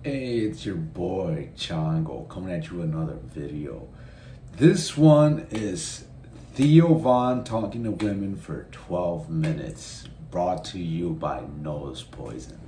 Hey, it's your boy Chango coming at you with another video. This one is Theo Von talking to women for 12 minutes, brought to you by Nose Poison.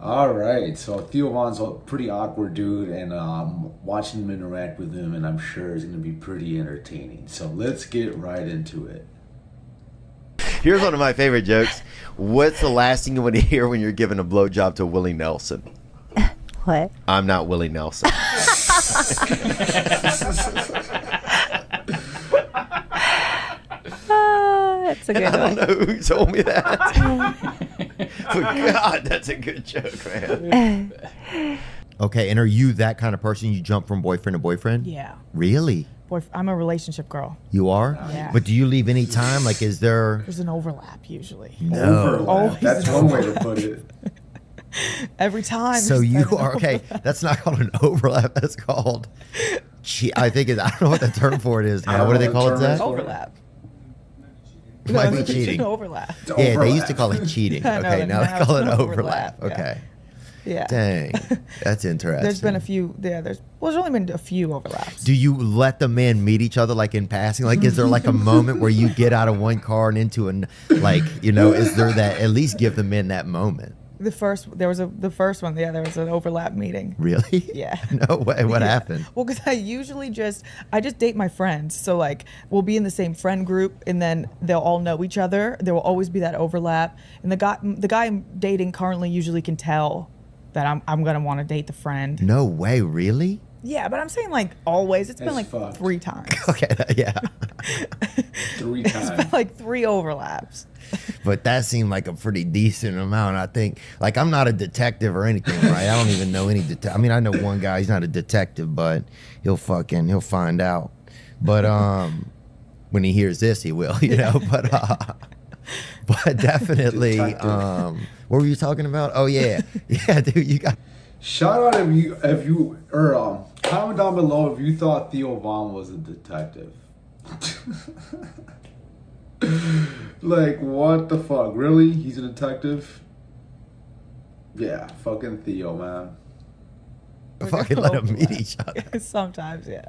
Alright, so Theo Von's a pretty awkward dude, and watching him interact with him, and I'm sure is going to be pretty entertaining. So let's get right into it. Here's one of my favorite jokes. What's the last thing you want to hear when you're giving a blowjob to Willie Nelson? What? I'm not Willie Nelson. That's a good one. I don't know who told me that. But God, that's a good joke, man. Okay, and are you that kind of person? You jump from boyfriend to boyfriend? Yeah. Really? I'm a relationship girl. You are? Yeah. But do you leave any time? Like, is there... There's an overlap usually. No. Overlap. That's one way to put it. Every time. So you are, okay, that's not called an overlap. That's called... I think I don't know what the term for it is now. What do they call it, Zach? Overlap. It might be cheating. Overlap. Yeah, they used to call it cheating. Okay, now they call it overlap. Yeah. Okay. Yeah. Dang, that's interesting. There's been a few. Yeah, there's only been a few overlaps. Do you let the men meet each other like in passing? Like, is there like a moment where you get out of one car and into an, like, you know, is there that, at least give the men that moment? The first one. Yeah, there was an overlap meeting. Really? Yeah. No way. What happened? Well, because I just date my friends. So like we'll be in the same friend group, and then they'll all know each other. There will always be that overlap, and the guy I'm dating currently usually can tell that I'm gonna want to date the friend. No way. Really? Yeah, but I'm saying like always. It's been like fucked. 3 times. Okay. Yeah. 3 It's times. been like 3 overlaps. But that seemed like a pretty decent amount. I think, like, I'm not a detective or anything, right? I don't even know any I mean, I know one guy, he's not a detective, but he'll find out. But when he hears this, he will, you know. But definitely, what were you talking about? Oh yeah, yeah, dude, you got. Shout out if you comment down below if you thought Theo Von was a detective. Like, what the fuck? Really? He's a detective? Yeah, fucking Theo, man. Fucking let them meet each other. Sometimes, yeah.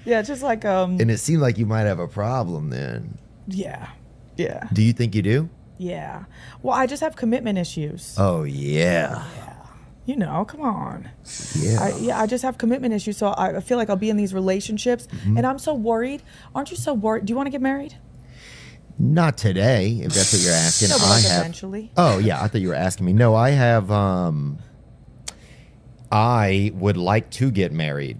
Yeah, just like And it seemed like you might have a problem then. Yeah. Yeah. Do you think you do? Yeah. Well, I just have commitment issues. Oh yeah. You know, come on. Yeah. I just have commitment issues. So I feel like I'll be in these relationships, and I'm so worried. Aren't you so worried? Do you want to get married? Not today, if that's what you're asking. No, but like eventually. Oh yeah, I thought you were asking me. No, I have. I would like to get married.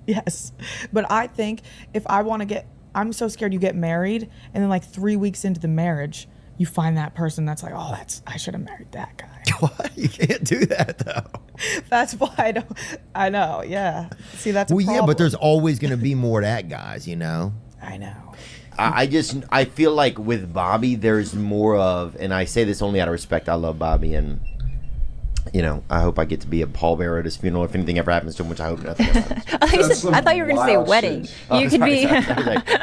Yes, but I think if I want to get, I'm so scared you get married, and then like 3 weeks into the marriage, you find that person that's like, oh, I should have married that guy. What? You can't do that though. That's why I know. Yeah. See, that's a problem. Yeah, but there's always going to be more that guys, you know. I know. I feel like with Bobby, there's more of, and I say this only out of respect. I love Bobby, and you know, I hope I get to be a pallbearer at his funeral. If anything ever happens to him, which I hope nothing ever happens. I thought you were going to say wedding. Oh, you could be.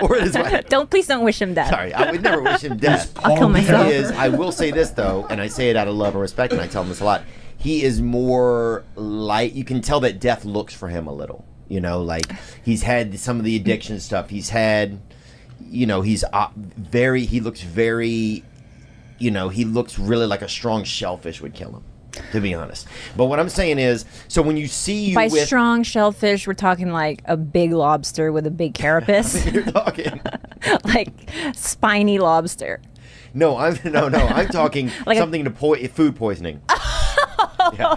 Or his wife. Please don't wish him death. Sorry, I would never wish him death. I'll kill myself. I will say this though, and I say it out of love and respect, and I tell him this a lot. He is more like, you can tell that death looks for him a little. You know, like he's had some of the addiction stuff. He's had, you know, he looks very, you know, he looks really like a strong shellfish would kill him, to be honest. But what I'm saying is, so when you see By strong shellfish, we're talking like a big lobster with a big carapace. You're talking like spiny lobster. No, I'm talking like something to food poisoning. Yeah.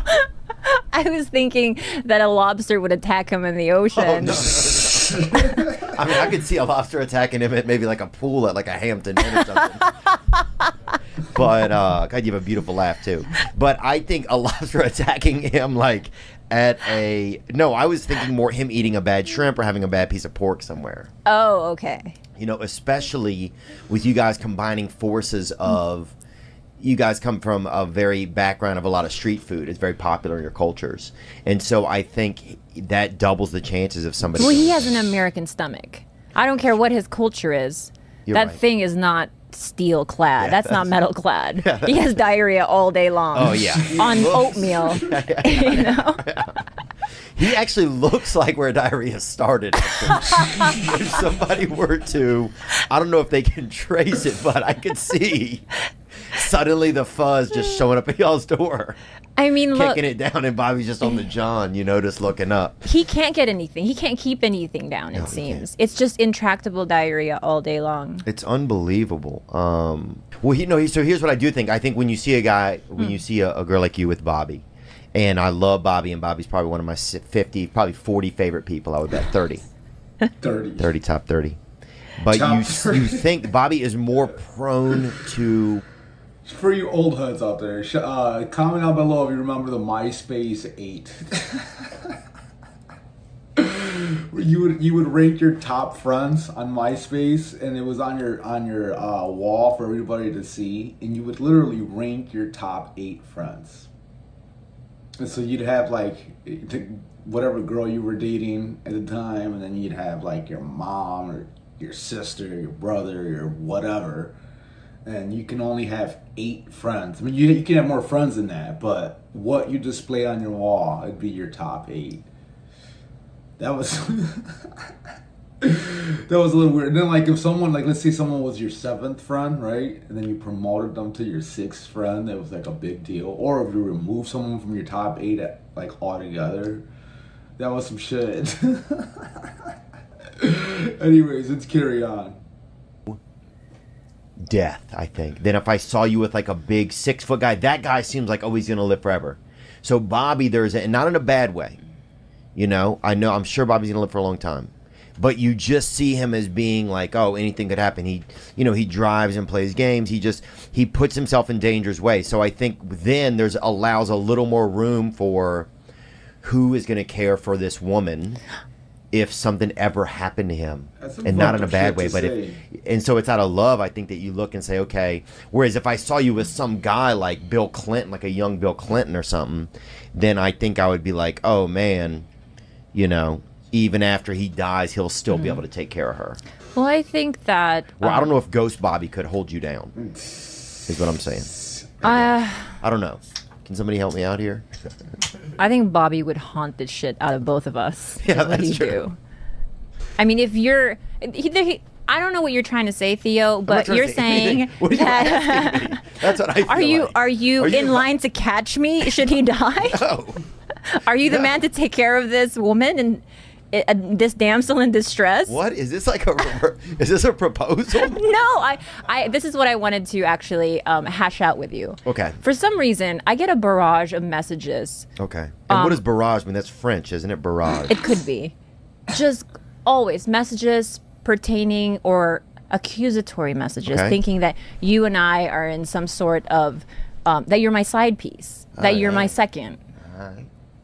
I was thinking that a lobster would attack him in the ocean. Oh, no. I mean, I could see a lobster attacking him at maybe like a pool at like a Hampton Inn or something. But God, you have a beautiful laugh too. But I think a lobster attacking him like at a I was thinking more him eating a bad shrimp or having a bad piece of pork somewhere. Oh, okay. You know, especially with you guys combining forces of. You guys come from a very background of a lot of street food. It's very popular in your cultures. And so I think that doubles the chances of somebody. Well, he has an American stomach. I don't care what his culture is. You're that right. thing is not steel clad. Yeah, that's not metal clad. He has diarrhea all day long. Oh yeah, on oatmeal. You know. He actually looks like where diarrhea started. If somebody were to, I don't know if they can trace it, but I could see suddenly the fuzz just showing up at y'all's door. I mean, look, kicking it down, and Bobby's just on the john, just looking up. He can't get anything. He can't keep anything down, it seems. It's just intractable diarrhea all day long. It's unbelievable. So here's what I do think. I think when you see a guy, when you see a girl like you with Bobby, and I love Bobby, and Bobby's probably one of my 50, probably 40 favorite people. I would bet 30. 30, top 30. But you think Bobby is more prone to... For you old heads out there, comment down below if you remember the MySpace 8. you would rank your top friends on MySpace, and it was on your wall for everybody to see, and you would literally rank your top 8 friends. And so you'd have like whatever girl you were dating at the time, and then you'd have like your mom or your sister, your brother, your whatever. And you can only have 8 friends. I mean, you can have more friends than that, but what you display on your wall would be your top 8. That was that was a little weird. And then, like, if someone, like, let's say someone was your 7th friend, right? And then you promoted them to your 6th friend, that was like a big deal. Or if you remove someone from your top 8, like, altogether, that was some shit. Anyways, let's carry on. Death, I think. Then if I saw you with like a big 6-foot guy, that guy seems like, oh, he's gonna live forever. So Bobby, and not in a bad way, I'm sure Bobby's gonna live for a long time, but you just see him as being like, oh, anything could happen. He drives and plays games. He puts himself in dangerous ways. So I think then allows a little more room for who is gonna care for this woman if something ever happened to him, and not in a bad way, and so it's out of love. I think that you look and say, okay. Whereas if I saw you with some guy like Bill Clinton, like a young Bill Clinton or something, then I think I would be like, oh man, even after he dies, he'll still be able to take care of her. Well, I think that. Well, I don't know if Ghost Bobby could hold you down. Is what I'm saying. I don't know. Can somebody help me out here? I think Bobby would haunt the shit out of both of us. Yeah, that's true. Do. I mean, if you're... I don't know what you're trying to say, Theo, but you're saying that... That's what I feel Are you in line to catch me should he die? No. Are you the man to take care of this woman and this damsel in distress? What is this like is this a proposal? No, this is what I wanted to actually hash out with you. Okay. For some reason, I get a barrage of messages. Okay. And what does barrage mean? That's French, isn't it? Barrage. It could be. Just always messages pertaining or accusatory messages, thinking that you and I are in some sort of that you're my side piece, that you're my second.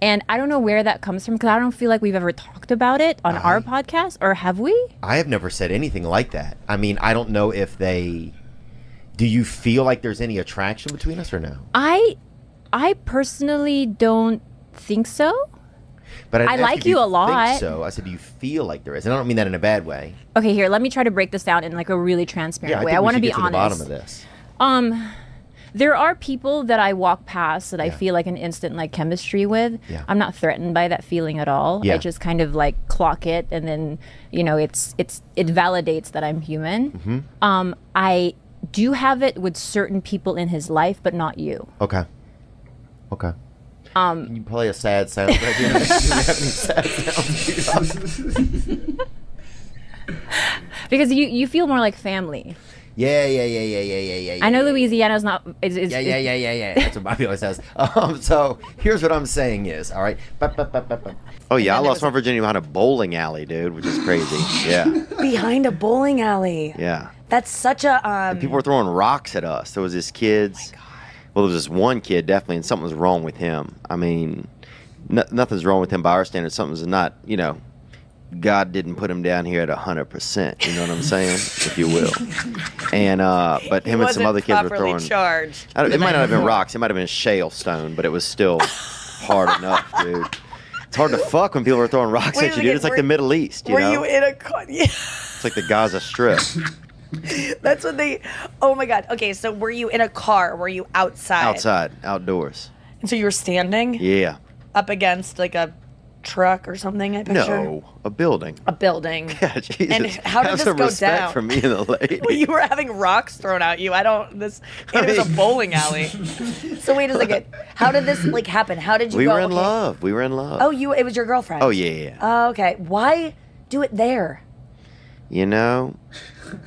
And I don't know where that comes from, because I don't feel like we've ever talked about it on our podcast, or have we? I have never said anything like that. I mean, I don't know if do you feel like there's any attraction between us or no? I personally don't think so. But I like you a lot. Think so. I said, do you feel like there is? And I don't mean that in a bad way. Okay, here, let me try to break this down in like a really transparent way. I want to be honest. The bottom of this. There are people that I walk past that I feel like an instant like chemistry with. Yeah. I'm not threatened by that feeling at all. Yeah. I just kind of like clock it, and then it validates that I'm human. Mm-hmm. I do have it with certain people in his life, but not you. Okay. Can you play a sad sound? Do you have any sad sounds? Because you feel more like family. Yeah. I know Louisiana's not. Yeah. That's what Bobby always says. So here's what I'm saying is, all right. Oh yeah, I lost my virginity behind a bowling alley, dude, which is crazy. Yeah. Behind a bowling alley. Yeah. That's such a. And people were throwing rocks at us. There was this kid's. Oh my God. Well, there was this one kid definitely, and something was wrong with him. I mean, nothing's wrong with him by our standards. Something's not, God didn't put him down here at 100%. You know what I'm saying, if you will. And but him and some other kids were throwing. Charged. It might not have been rocks. It might have been shale stone, but it was still hard enough, dude. It's hard to fuck when people are throwing rocks at you, dude. It's like the Middle East. Were you in a? It's like the Gaza Strip. That's what they. Oh my god. Okay, so were you in a car? Were you outside? Outside, outdoors. And so you were standing Yeah. up against like a truck or something. I picture. No, a building. A building. Yeah, Jesus. And how did Have this some go respect down? for me and the lady. Well, you were having rocks thrown at you. I don't. This. And it was a bowling alley. So wait a second. How did this like happen? How did you? We go? were in Okay. love. We were in love. Oh, it was your girlfriend. Oh, yeah. Oh, okay. Why do it there? You know,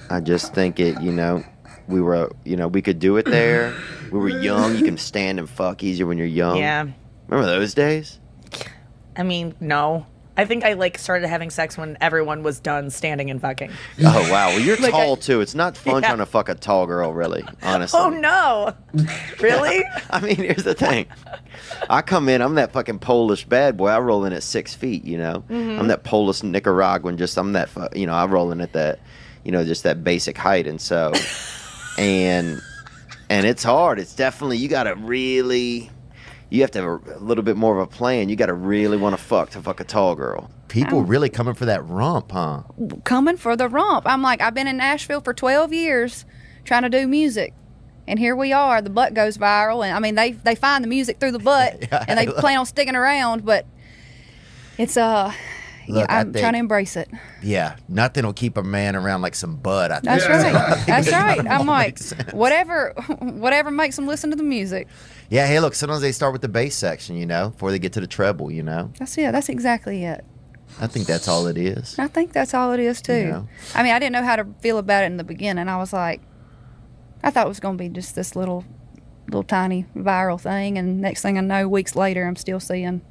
I just think we were, we could do it there. We were young. You can stand and fuck easier when you're young. Yeah. Remember those days? I mean, no. I think I started having sex when everyone was done standing and fucking. Oh, wow. Well, you're Like tall, too. It's not fun Yeah. trying to fuck a tall girl, really, honestly. Oh no! Really? I mean, here's the thing. I come in, I'm that fucking Polish bad boy. I roll in at 6 feet, Mm-hmm. I'm that Polish Nicaraguan, I'm that, I roll in at that, just that basic height. And so, and it's hard. It's definitely, you have to have a little bit more of a plan. You got to really want to fuck a tall girl. People really coming for that rump, huh? Coming for the rump. I'm like, I've been in Nashville for 12 years trying to do music. And here we are. The butt goes viral. And I mean, they find the music through the butt and they plan on sticking around. But it's, Look, I'm trying to embrace it. Yeah, nothing will keep a man around like some bud, I think. That's right. That's right. I'm like, makes sense. whatever makes them listen to the music. Yeah, hey, look, sometimes they start with the bass section, before they get to the treble, That's it. That's exactly it. I think that's all it is. I think that's all it is too. Yeah. I mean, I didn't know how to feel about it in the beginning. I was like, I thought it was going to be just this little tiny viral thing, and next thing I know, weeks later, I'm still seeing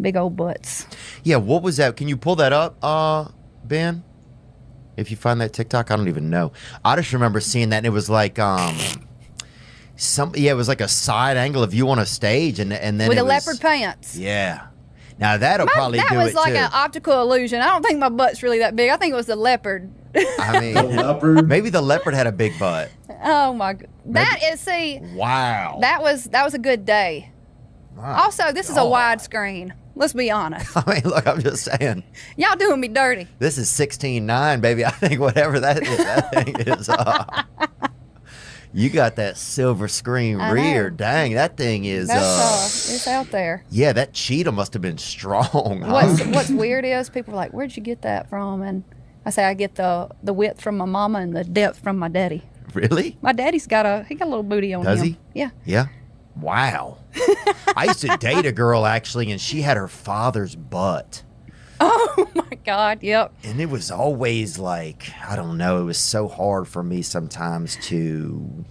big old butts. Yeah, what was that? Can you pull that up, Ben? If you find that TikTok, I don't even know. I just remember seeing that, and it was like it was like a side angle of you on a stage, and then With it the was, leopard pants. Yeah. Now that'll probably that do was it like too. an optical illusion. I don't think my butt's really that big. I think it was the leopard. I mean, leopard. maybe the leopard had a big butt. Oh my god. Wow. That was a good day. My Also, this is a God. widescreen. Let's be honest. I mean, look, I'm just saying. Y'all doing me dirty. This is 16:9, baby. I think whatever that is, that thing is. You got that silver screen I rear. know. Dang, that thing is. That's it's out there. Yeah, that cheetah must have been strong. Huh? What's weird is people are like, "Where'd you get that from?" And I say, "I get the width from my mama and the depth from my daddy." Really? My daddy's got a little booty on Does him. he? Yeah. Yeah. Wow. I used to date a girl actually, and she had her father's butt. Oh my God. Yep. And it was always like, I don't know, it was so hard for me sometimes to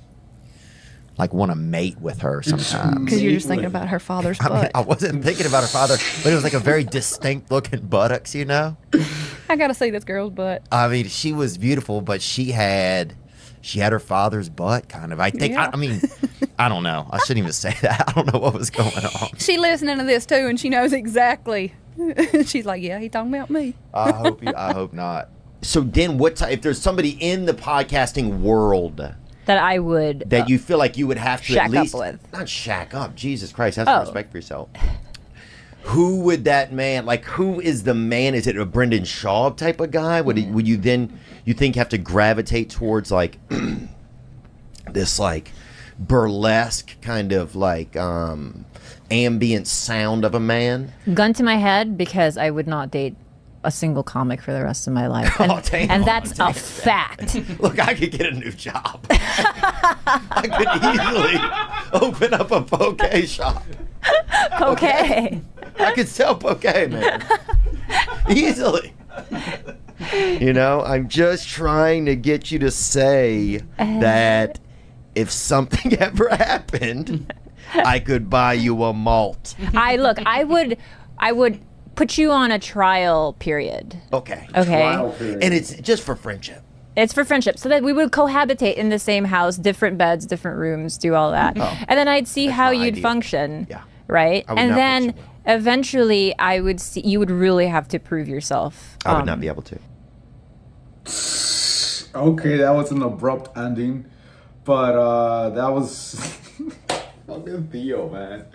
like want to mate with her sometimes. Because you're just thinking about her father's butt. I mean, I wasn't thinking about her father, but it was like a very distinct looking buttocks, I gotta see this girl's butt. I mean, she was beautiful, but she had her father's butt kind of. I think, Yeah. I mean, I don't know. I shouldn't even say that. I don't know what was going on. She listening to this too, and she knows exactly. She's like, yeah, he talking about me. I hope not. So then if there's somebody in the podcasting world That I would. that you feel like you would have to shack at least up with. not shack up, Jesus Christ, have some Oh. respect for yourself. Who would that man, like who is the man? Is it a Brendan Schaub type of guy? Would you then you think have to gravitate towards like this like burlesque kind of like ambient sound of a man? Gun to my head, because I would not date a single comic for the rest of my life. And, Oh, damn. and that's a fact. Look, I could get a new job. I could easily open up a poke shop. Okay. I could sell poke, man. Easily. I'm just trying to get you to say that if something ever happened, I could buy you a malt. I would put you on a trial period. Okay. Okay. And it's just for friendship. It's for friendship, so that we would cohabitate in the same house, different beds, different rooms, do all that, and then I'd see how not you'd ideal. function. Yeah. Right. I would And not then function well. eventually, I would see you would really have to prove yourself. I would not be able to. Okay, that was an abrupt ending, but that was fucking Theo, man.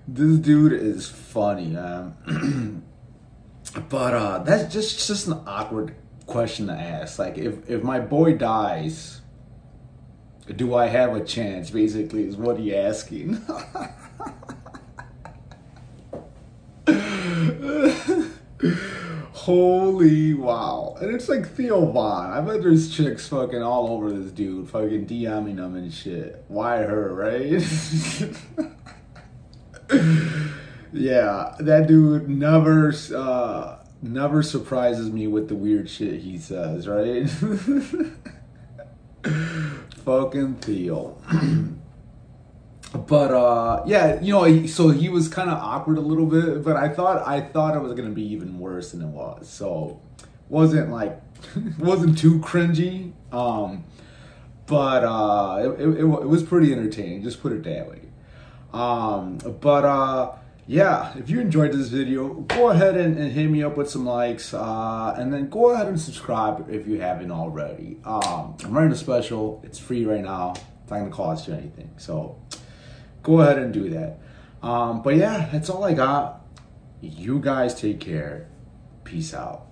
This dude is funny, man. But that's just an awkward question to ask. Like, if my boy dies, do I have a chance? Basically, is what he asking. Holy wow. And it's like Theo Von. I bet there's chicks fucking all over this dude, fucking DMing him and shit. Why her, right? Yeah, that dude never surprises me with the weird shit he says, right? Fucking Theo. But yeah, you know, so he was kind of awkward a little bit, but I thought it was gonna be even worse than it was. So wasn't too cringy. But it was pretty entertaining. Just put it that way. Yeah, if you enjoyed this video, go ahead and hit me up with some likes, and then go ahead and subscribe if you haven't already. I'm running a special. It's free right now. It's not gonna cost you anything. So go ahead and do that. But yeah, that's all I got. You guys take care. Peace out.